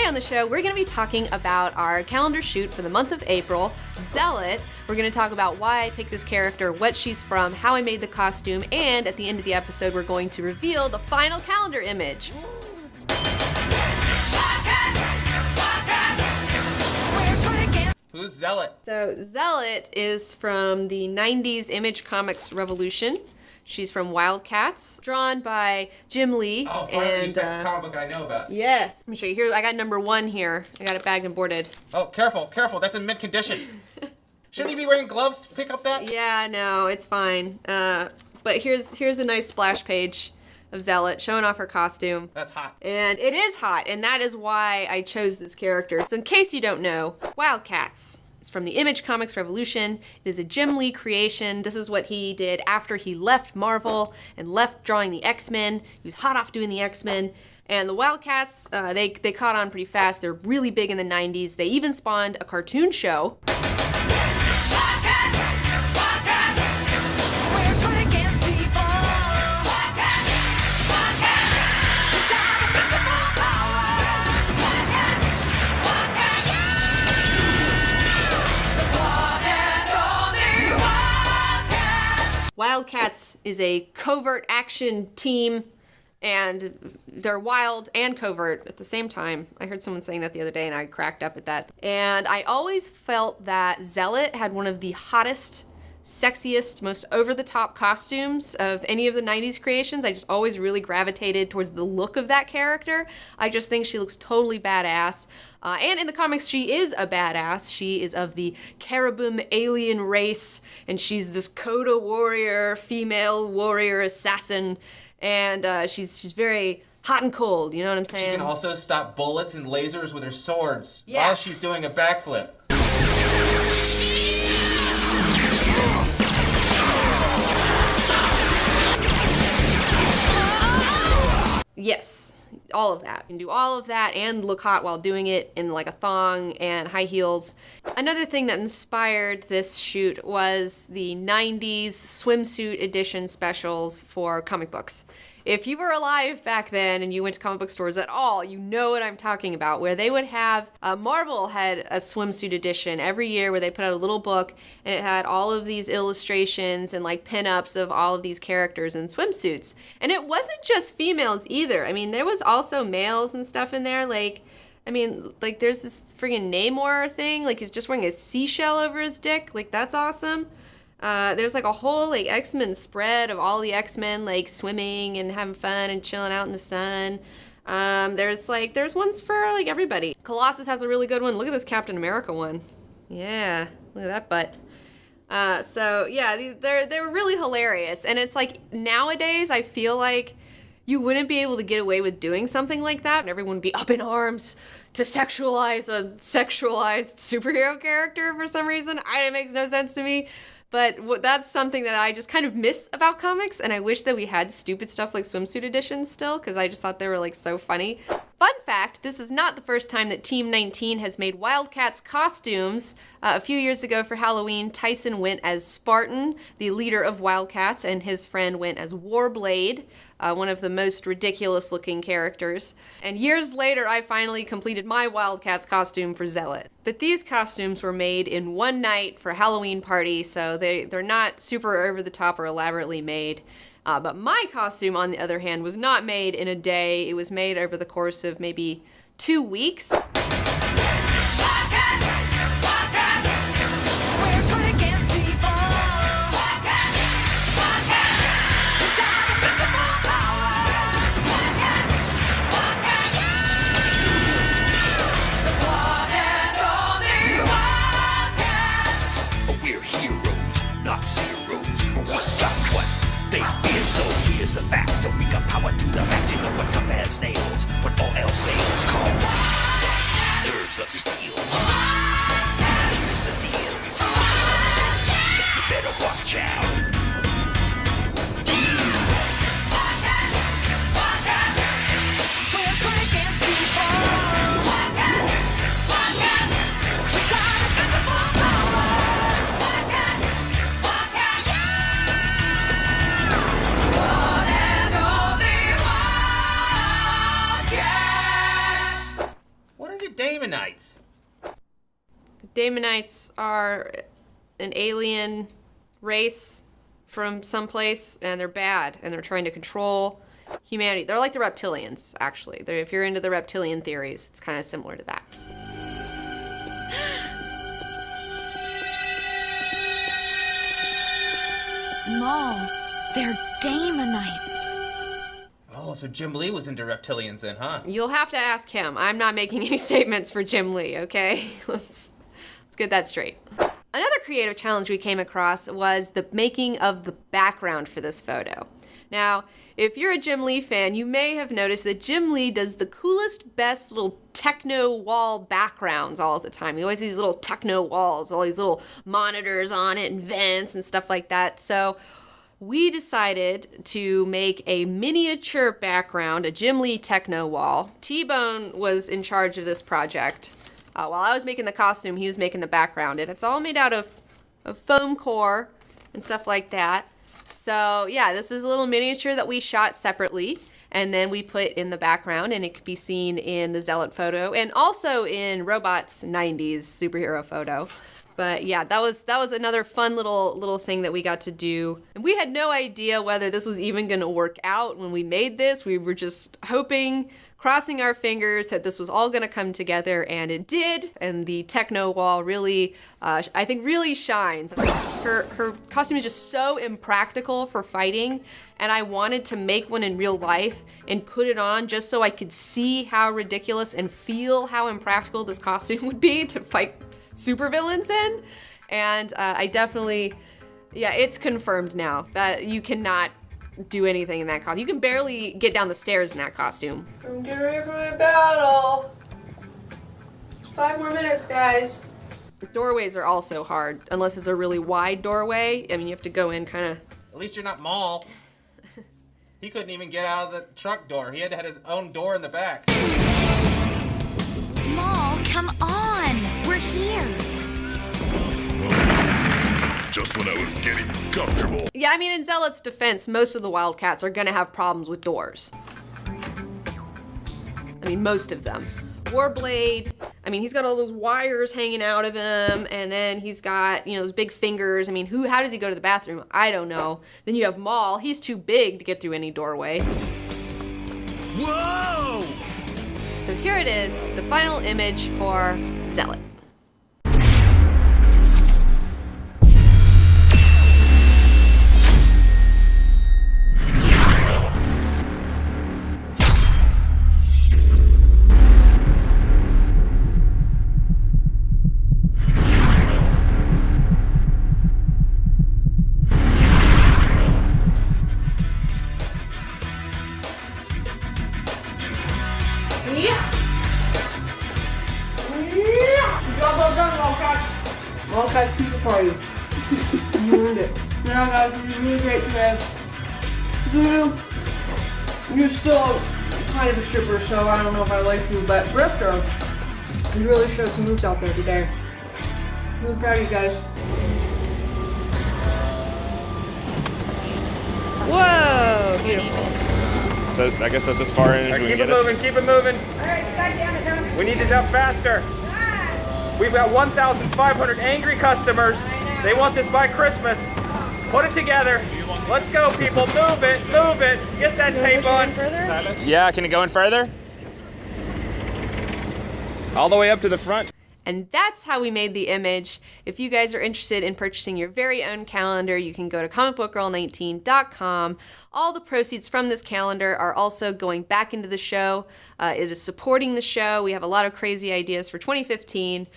on the show, we're going to be talking about our calendar shoot for the month of April, Zealot. We're going to talk about why I picked this character, what she's from, how I made the costume, and at the end of the episode, we're going to reveal the final calendar image. Who's Zealot? So Zealot is from the 90s Image Comics revolution. She's from Wildcats, drawn by Jim Lee. Oh, finally, you picked a comic book I know about. Yes. Let me show you. Here, I got number 1 here. I got it bagged and boarded. Oh, careful, careful. That's in mint condition. Shouldn't you be wearing gloves to pick up that? Yeah, no, it's fine. But here's a nice splash page of Zealot showing off her costume. That's hot. And it is hot, and that is why I chose this character. So in case you don't know, Wildcats is from the Image Comics revolution. It is a Jim Lee creation. This is what he did after he left Marvel and left drawing the X-Men. He was hot off doing the X-Men. And the Wildcats, they caught on pretty fast. They're really big in the 90s. They even spawned a cartoon show. Wildcats is a covert action team, and they're wild and covert at the same time. I heard someone saying that the other day, and I cracked up at that. And I always felt that Zealot had one of the hottest, sexiest, most over-the-top costumes of any of the 90s creations. I just always really gravitated towards the look of that character. I just think she looks totally badass. And in the comics, she is a badass. She is of the Caribum alien race, and she's this Coda warrior, female warrior assassin, and she's very hot and cold, you know what I'm saying? She can also stop bullets and lasers with her swords Yeah. while she's doing a backflip. Yes, all of that. You can do all of that and look hot while doing it in like a thong and high heels. Another thing that inspired this shoot was the 90s swimsuit edition specials for comic books. If you were alive back then and you went to comic book stores at all, you know what I'm talking about, where they would have, Marvel had a swimsuit edition every year where they put out a little book and it had all of these illustrations and like pinups of all of these characters in swimsuits. And it wasn't just females either. I mean, there was also males and stuff in there, like there's this friggin' Namor thing, like he's just wearing a seashell over his dick, like that's awesome. There's like a whole like X-Men spread of all the X-Men like swimming and having fun and chilling out in the sun. There's ones for like everybody. Colossus has a really good one. Look at this Captain America one. Yeah, look at that butt. So yeah, they're really hilarious. And it's like nowadays I feel like you wouldn't be able to get away with doing something like that and everyone would be up in arms to sexualize a sexualized superhero character for some reason. It makes no sense to me. But that's something that I just kind of miss about comics, and I wish that we had stupid stuff like swimsuit editions still, because I just thought they were like so funny. Fun fact, this is not the first time that Team 19 has made Wildcats costumes. A few years ago for Halloween, Tyson went as Spartan, the leader of Wildcats, and his friend went as Warblade, one of the most ridiculous looking characters. And years later, I finally completed my Wildcats costume for Zealot. But these costumes were made in one night for a Halloween party, so they're not super over the top or elaborately made. But my costume, on the other hand, was not made in a day. It was made over the course of maybe 2 weeks. So here's the fact, so we got power to the max. You know what compares nails, when all else fails. Call Daemonites? Daemonites are an alien race from someplace, and they're bad, and they're trying to control humanity. They're like the reptilians, actually. If you're into the reptilian theories, it's kind of similar to that. Maul, they're Daemonites. Oh, so Jim Lee was into reptilians then, huh? You'll have to ask him. I'm not making any statements for Jim Lee, okay? Let's get that straight. Another creative challenge we came across was the making of the background for this photo. Now, if you're a Jim Lee fan, you may have noticed that Jim Lee does the coolest, best little techno wall backgrounds all the time. He always has these little techno walls, all these little monitors on it and vents and stuff like that. So we decided to make a miniature background, a Jim Lee techno wall. T-Bone was in charge of this project. While I was making the costume, he was making the background. And it's all made out of foam core and stuff like that. So yeah, this is a little miniature that we shot separately and then we put in the background, and it could be seen in the Zealot photo and also in Robot's 90s superhero photo. But yeah, that was another fun little thing that we got to do. And we had no idea whether this was even going to work out when we made this. We were just hoping, crossing our fingers that this was all going to come together, and it did. And the techno wall really, I think, really shines. Her costume is just so impractical for fighting, and I wanted to make one in real life and put it on just so I could see how ridiculous and feel how impractical this costume would be to fight supervillains in. And I definitely, yeah, it's confirmed now that you cannot do anything in that costume. You can barely get down the stairs in that costume. I'm getting ready for my battle. Just 5 more minutes, guys. Doorways are also hard, unless it's a really wide doorway. I mean, you have to go in kind of... At least you're not Maul. He couldn't even get out of the truck door. He had to have his own door in the back. Maul, come on! We're here! Just when I was getting comfortable. Yeah, I mean, in Zealot's defense, most of the Wildcats are gonna have problems with doors. I mean, most of them. Warblade, I mean, he's got all those wires hanging out of him, and then he's got, you know, those big fingers. I mean, how does he go to the bathroom? I don't know. Then you have Maul, he's too big to get through any doorway. Whoa! So here it is, the final image for Zealot. Wildcats pizza party. You ruined it. Yeah, guys, it was really great today. You're still kind of a stripper, so I don't know if I like you, but Grifter, you really showed some moves out there today. I'm really proud of you guys. Whoa, beautiful. So I guess that's as far in as we can Keep get it moving, keep it moving. Alright, goddamn it, don't. We need this out faster. We've got 1,500 angry customers. They want this by Christmas. Put it together. Let's go, people. Move it, move it. Get that tape on. Yeah, can it go in further? All the way up to the front. And that's how we made the image. If you guys are interested in purchasing your very own calendar, you can go to comicbookgirl19.com. All the proceeds from this calendar are also going back into the show. It is supporting the show. We have a lot of crazy ideas for 2015.